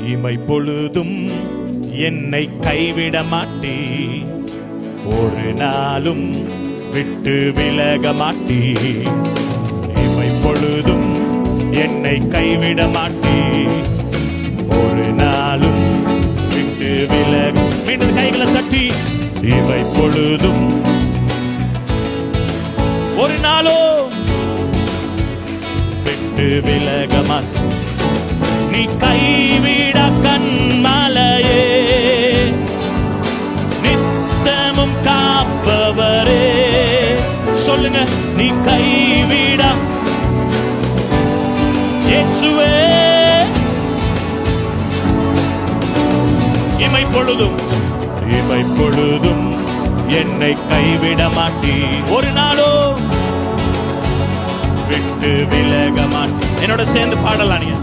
இமை பொழுதும் என்னை கைவிட மாட்டீ, ஒரு நாளும் விட்டு விலக மாட்டீ. இமை பொழுதும் என்னை கைவிட மாட்டீ, ஒரு நாளும் விட்டு விலக. மீண்டும் கைகளை தட்டி, இமை பொழுதும் ஒரு நாளும் விட்டு விலக மாட்டீ. நீ கைவிட கண்மலையே, நித்தமும் காப்பவரே. சொல்லுங்க, நீ கைவிட இயேசுவே. இமை பொழுதும் என்னை கைவிட மாட்டீ, ஒரு நாளும் விட்டு விலக மாட்டீ. என்னோட சேர்ந்து பாடலாம் நீங்க.